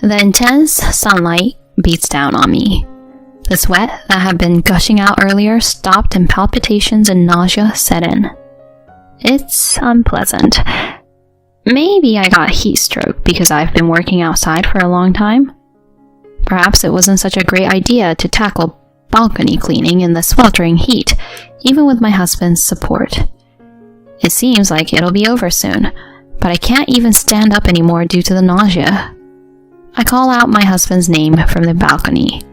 The intense sunlight beats down on me. The sweat that had been gushing out earlier stopped and palpitations and nausea set in. It's unpleasant. Maybe I got heat stroke because I've been working outside for a long time. Perhaps it wasn't such a great idea to tackle balcony cleaning in the sweltering heat, even with my husband's support. It seems like it'll be over soon, but I can't even stand up anymore due to the nausea. I call out my husband's name from the balcony.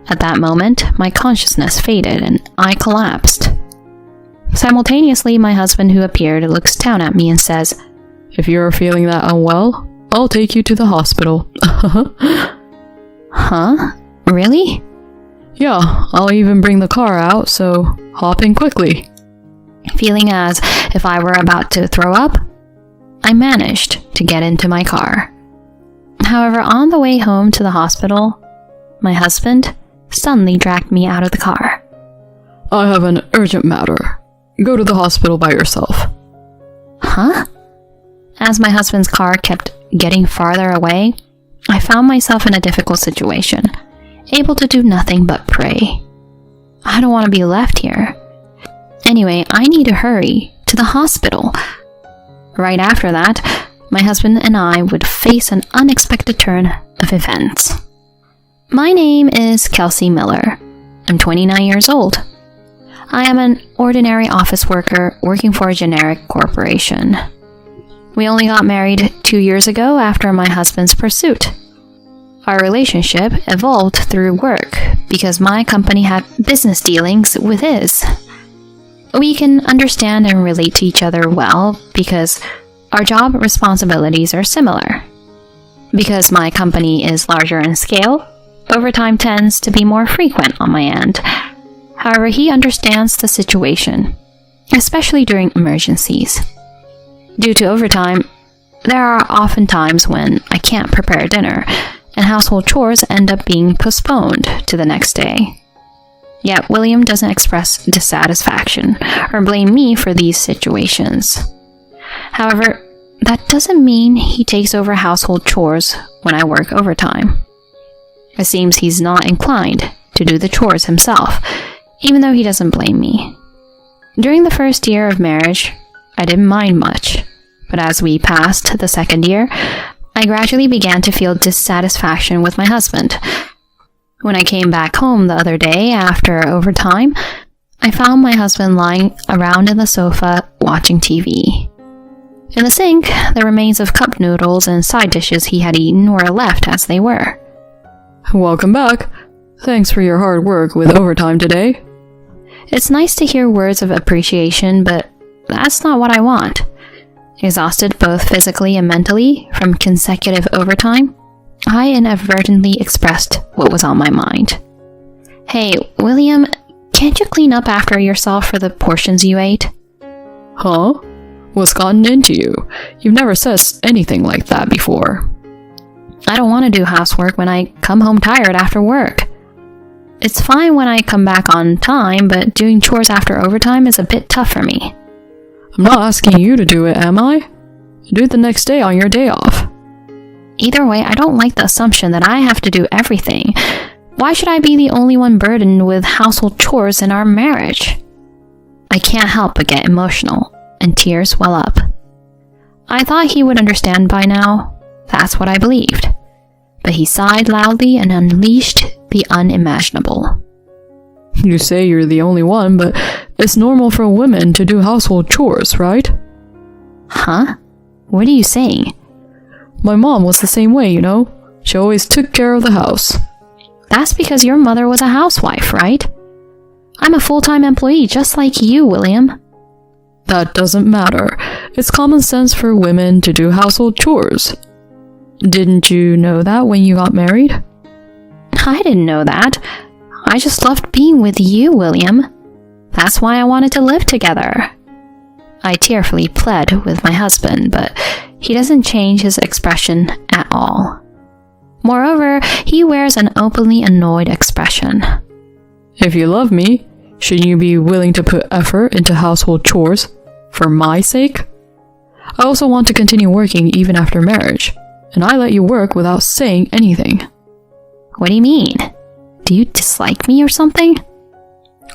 At that moment, my consciousness faded and I collapsed. Simultaneously, my husband, who appeared, looks down at me and says, "If you're feeling that unwell, I'll take you to the hospital." Huh? Really? Yeah, I'll even bring the car out, so hop in quickly. Feeling as if I were about to throw up, I managed to get into my car. However, on the way home to the hospital, my husband suddenly dragged me out of the car. "I have an urgent matter. Go to the hospital by yourself." Huh? As my husband's car kept getting farther away, I found myself in a difficult situation, able to do nothing but pray. I don't want to be left here. Anyway, I need to hurry to the hospital. Right after that, my husband and I would face an unexpected turn of events. My name is Kelsey Miller. I'm 29 years old. I am an ordinary office worker working for a generic corporation. We only got married 2 years ago after my husband's pursuit. Our relationship evolved through work because my company had business dealings with his. We can understand and relate to each other well because our job responsibilities are similar. Because my company is larger in scale, overtime tends to be more frequent on my end. However, he understands the situation, especially during emergencies. Due to overtime, there are often times when I can't prepare dinner, and household chores end up being postponed to the next day. Yet William doesn't express dissatisfaction or blame me for these situations. However, that doesn't mean he takes over household chores when I work overtime. It seems he's not inclined to do the chores himself, even though he doesn't blame me. During the first year of marriage, I didn't mind much, but as we passed the second year, I gradually began to feel dissatisfaction with my husband. When I came back home the other day after overtime, I found my husband lying around in the sofa watching TV. In the sink, the remains of cup noodles and side dishes he had eaten were left as they were. "Welcome back. Thanks for your hard work with overtime today." It's nice to hear words of appreciation, but that's not what I want. Exhausted both physically and mentally from consecutive overtime, I inadvertently expressed what was on my mind. "Hey, William, can't you clean up after yourself for the portions you ate?" "Huh? What's gotten into you? You've never said anything like that before." "I don't want to do housework when I come home tired after work. It's fine when I come back on time, but doing chores after overtime is a bit tough for me." "I'm not asking you to do it, am I? Do it the next day on your day off." Either way, I don't like the assumption that I have to do everything. Why should I be the only one burdened with household chores in our marriage? I can't help but get emotional, and tears well up. I thought he would understand by now. That's what I believed. But he sighed loudly and unleashed the unimaginable. "You say you're the only one, but it's normal for women to do household chores, right?" Huh? What are you saying? "My mom was the same way, you know. She always took care of the house." That's because your mother was a housewife, right? I'm a full-time employee just like you, William. "That doesn't matter. It's common sense for women to do household chores. Didn't you know that when you got married?" I didn't know that. I just loved being with you, William. That's why I wanted to live together. I tearfully pled with my husband, but he doesn't change his expression at all. Moreover, he wears an openly annoyed expression. "If you love me, shouldn't you be willing to put effort into household chores for my sake? I also want to continue working even after marriage, and I let you work without saying anything. What do you mean? Do you dislike me or something?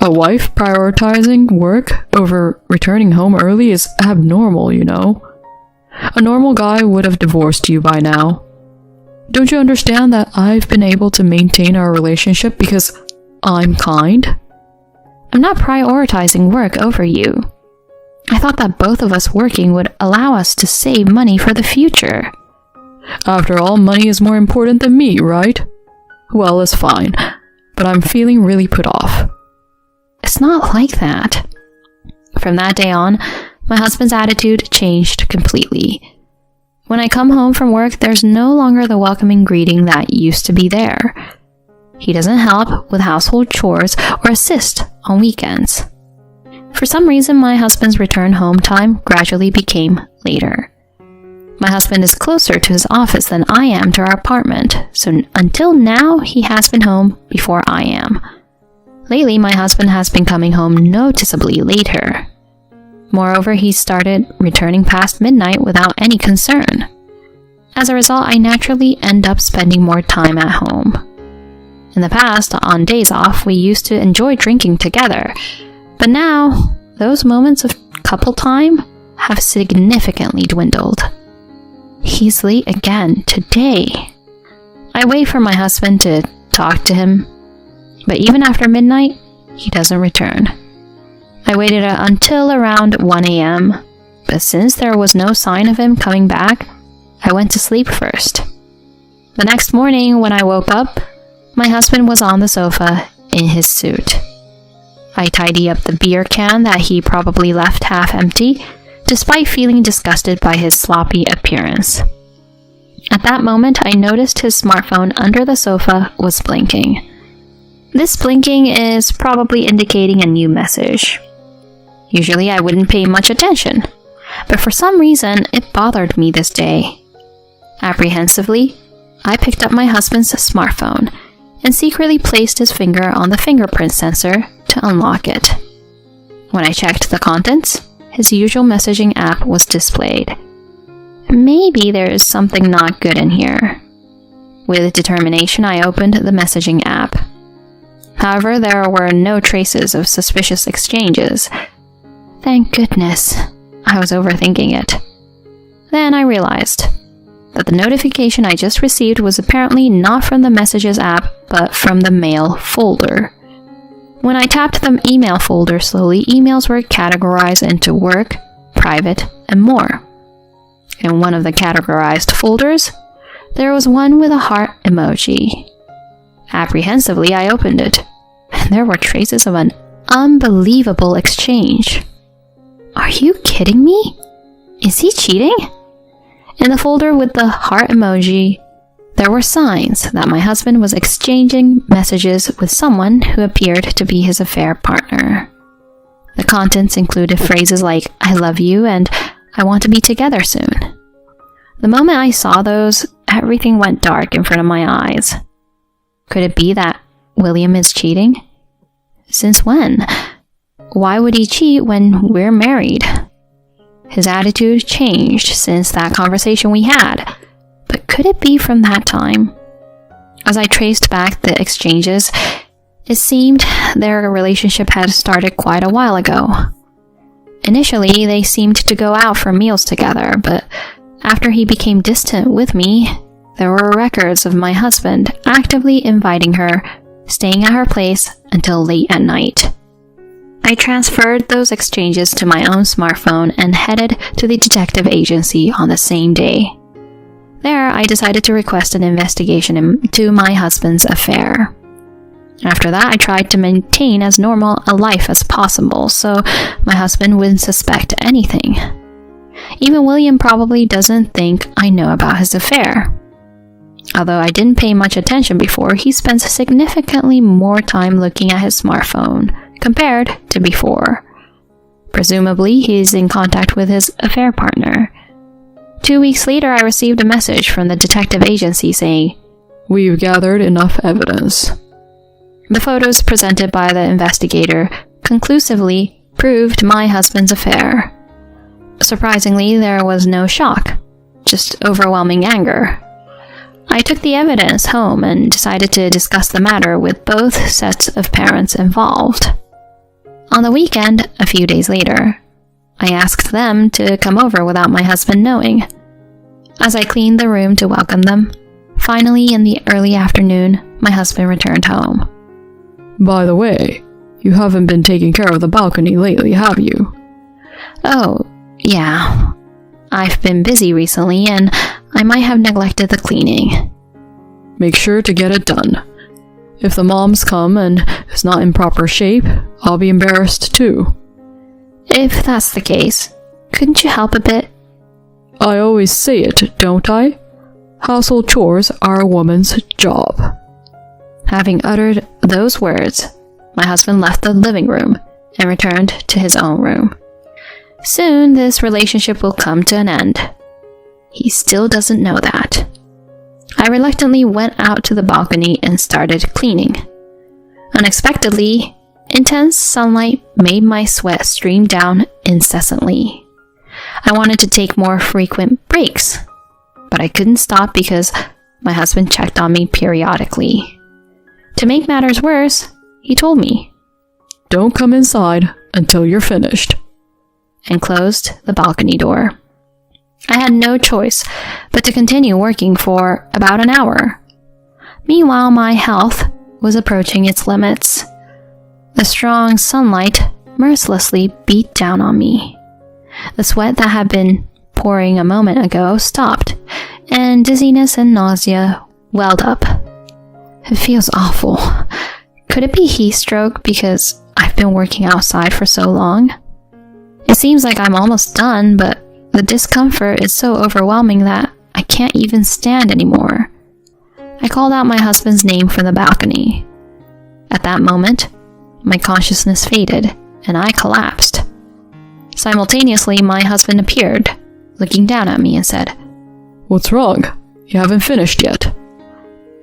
A wife prioritizing work over returning home early is abnormal, you know. A normal guy would have divorced you by now. Don't you understand that I've been able to maintain our relationship because I'm kind? I'm not prioritizing work over you. I thought that both of us working would allow us to save money for the future. After all, money is more important than me, right? Well, it's fine, but I'm feeling really put off. It's not like that. From that day on, my husband's attitude changed completely. When I come home from work, there's no longer the welcoming greeting that used to be there. He doesn't help with household chores or assist on weekends. For some reason, my husband's return home time gradually became later. My husband is closer to his office than I am to our apartment, so until now, he has been home before I am. Lately, my husband has been coming home noticeably later. Moreover, he started returning past midnight without any concern. As a result, I naturally end up spending more time at home. In the past, on days off, we used to enjoy drinking together, but now, those moments of couple time have significantly dwindled. He's late again today. I wait for my husband to talk to him, but even after midnight, he doesn't return. I waited until around 1 a.m., but since there was no sign of him coming back, I went to sleep first. The next morning, when I woke up, my husband was on the sofa in his suit. I tidy up the beer can that he probably left half empty, despite feeling disgusted by his sloppy appearance. At that moment, I noticed his smartphone under the sofa was blinking. This blinking is probably indicating a new message. Usually I wouldn't pay much attention, but for some reason it bothered me this day. Apprehensively, I picked up my husband's smartphone and secretly placed his finger on the fingerprint sensor to unlock it. When I checked the contents, his usual messaging app was displayed. Maybe there's something not good in here. With determination, I opened the messaging app. However, there were no traces of suspicious exchanges. Thank goodness, I was overthinking it. Then I realized that the notification I just received was apparently not from the Messages app, but from the Mail folder. When I tapped the email folder slowly, emails were categorized into work, private, and more. In one of the categorized folders, there was one with a heart emoji. Apprehensively, I opened it, and there were traces of an unbelievable exchange. Are you kidding me? Is he cheating? In the folder with the heart emoji, there were signs that my husband was exchanging messages with someone who appeared to be his affair partner. The contents included phrases like, "I love you" and "I want to be together soon." The moment I saw those, everything went dark in front of my eyes. Could it be that William is cheating? Since when? Why would he cheat when we're married? His attitude changed since that conversation we had, but could it be from that time? As I traced back the exchanges, it seemed their relationship had started quite a while ago. Initially, they seemed to go out for meals together, but after he became distant with me, there were records of my husband actively inviting her, staying at her place until late at night. I transferred those exchanges to my own smartphone and headed to the detective agency on the same day. There, I decided to request an investigation into my husband's affair. After that, I tried to maintain as normal a life as possible, so my husband wouldn't suspect anything. Even William probably doesn't think I know about his affair. Although I didn't pay much attention before, he spends significantly more time looking at his smartphone compared to before. Presumably, he's in contact with his affair partner. 2 weeks later, I received a message from the detective agency saying, "We've gathered enough evidence." The photos presented by the investigator conclusively proved my husband's affair. Surprisingly, there was no shock, just overwhelming anger. I took the evidence home and decided to discuss the matter with both sets of parents involved. On the weekend, a few days later, I asked them to come over without my husband knowing. As I cleaned the room to welcome them, finally in the early afternoon, my husband returned home. By the way, you haven't been taking care of the balcony lately, have you? Oh, yeah. I've been busy recently and I might have neglected the cleaning. Make sure to get it done. If the moms come and it's not in proper shape, I'll be embarrassed too. If that's the case, couldn't you help a bit? I always say it, don't I? Household chores are a woman's job. Having uttered those words, my husband left the living room and returned to his own room. Soon, this relationship will come to an end. He still doesn't know that. I reluctantly went out to the balcony and started cleaning. Unexpectedly, intense sunlight made my sweat stream down incessantly. I wanted to take more frequent breaks, but I couldn't stop because my husband checked on me periodically. To make matters worse, he told me, "Don't come inside until you're finished," and closed the balcony door. I had no choice but to continue working for about an hour. Meanwhile, my health was approaching its limits. The strong sunlight mercilessly beat down on me. The sweat that had been pouring a moment ago stopped, and dizziness and nausea welled up. It feels awful. Could it be heat stroke because I've been working outside for so long? It seems like I'm almost done, but the discomfort is so overwhelming that I can't even stand anymore. I called out my husband's name from the balcony. At that moment, my consciousness faded, and I collapsed. Simultaneously, my husband appeared, looking down at me and said, "What's wrong? You haven't finished yet."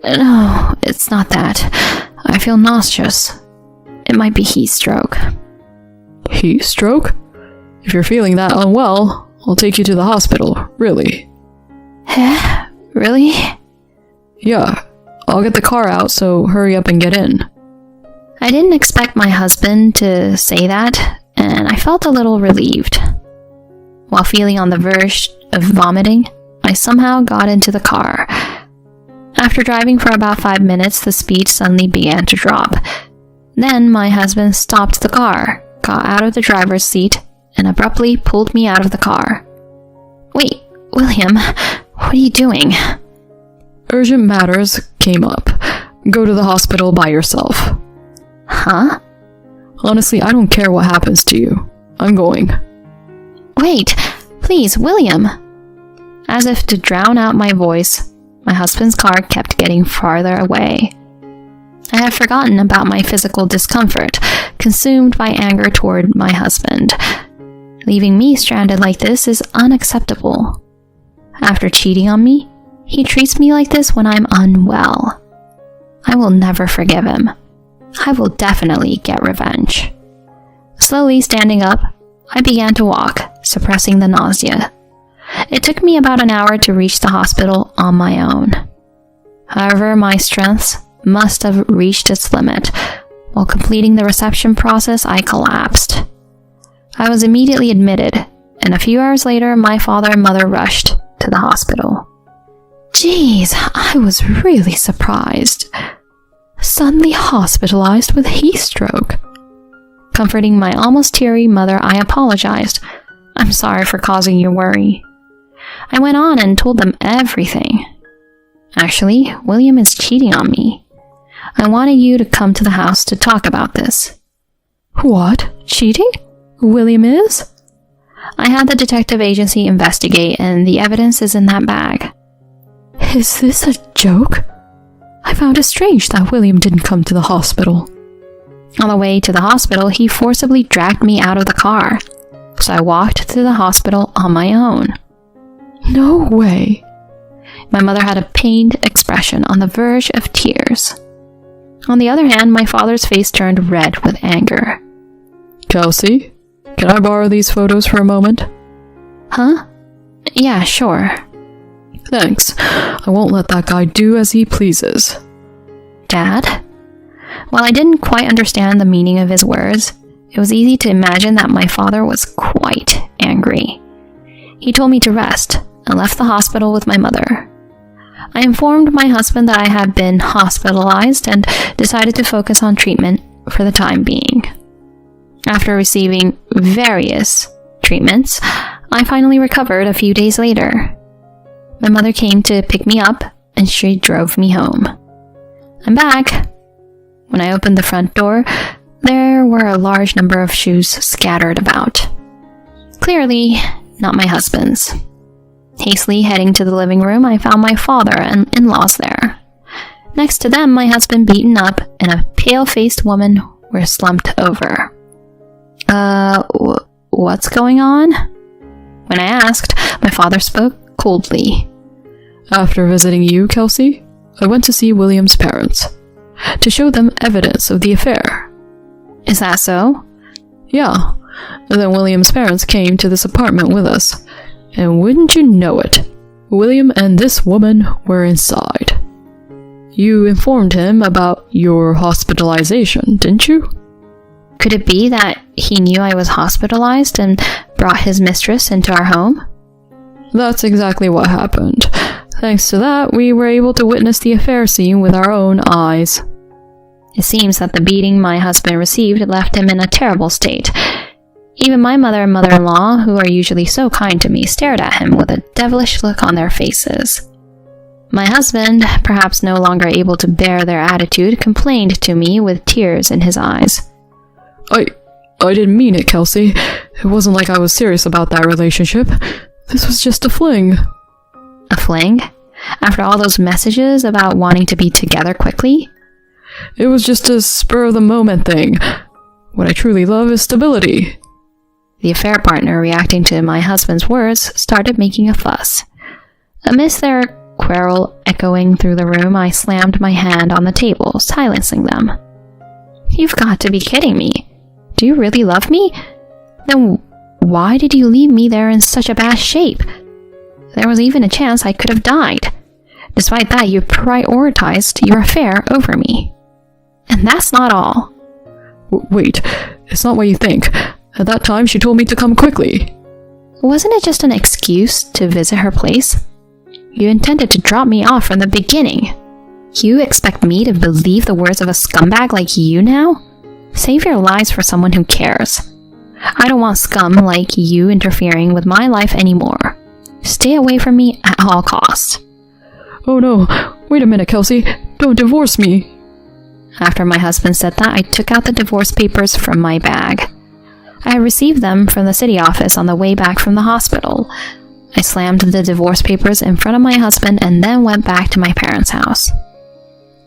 "No, it's not that. I feel nauseous. It might be heat stroke." Heat stroke? If you're feeling that unwell, I'll take you to the hospital, really. Huh? Really? Yeah, I'll get the car out, so hurry up and get in. I didn't expect my husband to say that, and I felt a little relieved. While feeling on the verge of vomiting, I somehow got into the car. After driving for about 5 minutes, the speed suddenly began to drop. Then my husband stopped the car, got out of the driver's seat, and abruptly pulled me out of the car. "Wait, William, what are you doing?" Urgent matters came up. Go to the hospital by yourself. Huh? Honestly, I don't care what happens to you. I'm going. Wait, please, William. As if to drown out my voice, my husband's car kept getting farther away. I had forgotten about my physical discomfort, consumed by anger toward my husband. Leaving me stranded like this is unacceptable. After cheating on me, he treats me like this when I'm unwell. I will never forgive him. I will definitely get revenge. Slowly standing up, I began to walk, suppressing the nausea. It took me about an hour to reach the hospital on my own. However, my strength must have reached its limit. While completing the reception process, I collapsed. I was immediately admitted, and a few hours later, my father and mother rushed to the hospital. Geez, I was really surprised. Suddenly hospitalized with heat stroke. Comforting my almost teary mother, I apologized. "I'm sorry for causing you worry." I went on and told them everything. "Actually, William is cheating on me. I wanted you to come to the house to talk about this." "What? Cheating? William is?" "I had the detective agency investigate, and the evidence is in that bag." "Is this a joke? I found it strange that William didn't come to the hospital." On the way to the hospital, he forcibly dragged me out of the car, so I walked to the hospital on my own. "No way." My mother had a pained expression on the verge of tears. On the other hand, my father's face turned red with anger. "Kelsey, can I borrow these photos for a moment?" "Huh? Yeah, sure." Thanks. I won't let that guy do as he pleases. Dad? While I didn't quite understand the meaning of his words, it was easy to imagine that my father was quite angry. He told me to rest and left the hospital with my mother. I informed my husband that I had been hospitalized and decided to focus on treatment for the time being. After receiving various treatments, I finally recovered a few days later. My mother came to pick me up and she drove me home. I'm back. When I opened the front door, there were a large number of shoes scattered about. Clearly, not my husband's. Hastily heading to the living room, I found my father and in-laws there. Next to them, my husband beaten up and a pale-faced woman were slumped over. What's going on? When I asked, my father spoke coldly. After visiting you, Kelsey, I went to see William's parents, to show them evidence of the affair. Is that so? Yeah. And then William's parents came to this apartment with us. And wouldn't you know it, William and this woman were inside. You informed him about your hospitalization, didn't you? Could it be that he knew I was hospitalized and brought his mistress into our home? That's exactly what happened. Thanks to that, we were able to witness the affair scene with our own eyes. It seems that the beating my husband received left him in a terrible state. Even my mother and mother-in-law, who are usually so kind to me, stared at him with a devilish look on their faces. My husband, perhaps no longer able to bear their attitude, complained to me with tears in his eyes. I didn't mean it, Kelsey. It wasn't like I was serious about that relationship. This was just a fling. A fling? After all those messages about wanting to be together quickly? It was just a spur-of-the-moment thing. What I truly love is stability. The affair partner, reacting to my husband's words, started making a fuss. Amidst their quarrel echoing through the room, I slammed my hand on the table, silencing them. You've got to be kidding me. Do you really love me? Then why did you leave me there in such a bad shape? There was even a chance I could have died. Despite that, you prioritized your affair over me. And that's not all. Wait, it's not what you think. At that time, she told me to come quickly. Wasn't it just an excuse to visit her place? You intended to drop me off from the beginning. You expect me to believe the words of a scumbag like you now? Save your lies for someone who cares. I don't want scum like you interfering with my life anymore. Stay away from me at all costs. Oh no, wait a minute, Kelsey. Don't divorce me. After my husband said that, I took out the divorce papers from my bag. I had received them from the city office on the way back from the hospital. I slammed the divorce papers in front of my husband and then went back to my parents' house.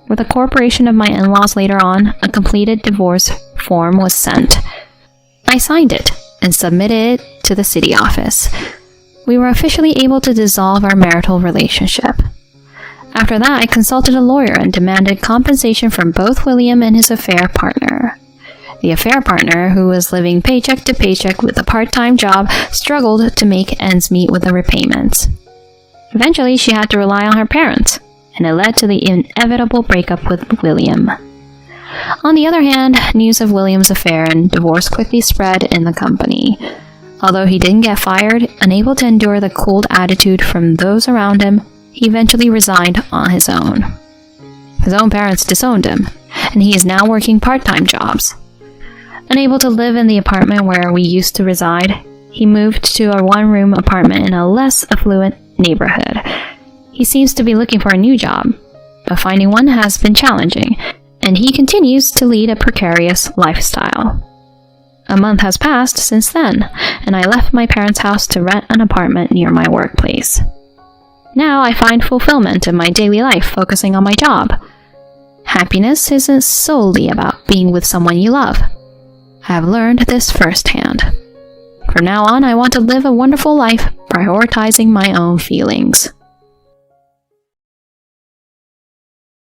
With the corporation of my in-laws later on, a completed divorce form was sent. I signed it and submitted it to the city office. We were officially able to dissolve our marital relationship. After that, I consulted a lawyer and demanded compensation from both William and his affair partner. The affair partner, who was living paycheck to paycheck with a part-time job, struggled to make ends meet with the repayments. Eventually, she had to rely on her parents, and it led to the inevitable breakup with William. On the other hand, news of William's affair and divorce quickly spread in the company. Although he didn't get fired, unable to endure the cold attitude from those around him, he eventually resigned on his own. His own parents disowned him, and he is now working part-time jobs. Unable to live in the apartment where we used to reside, he moved to a one-room apartment in a less affluent neighborhood. He seems to be looking for a new job, but finding one has been challenging, and he continues to lead a precarious lifestyle. A month has passed since then, and I left my parents' house to rent an apartment near my workplace. Now I find fulfillment in my daily life focusing on my job. Happiness isn't solely about being with someone you love. I have learned this firsthand. From now on, I want to live a wonderful life, prioritizing my own feelings.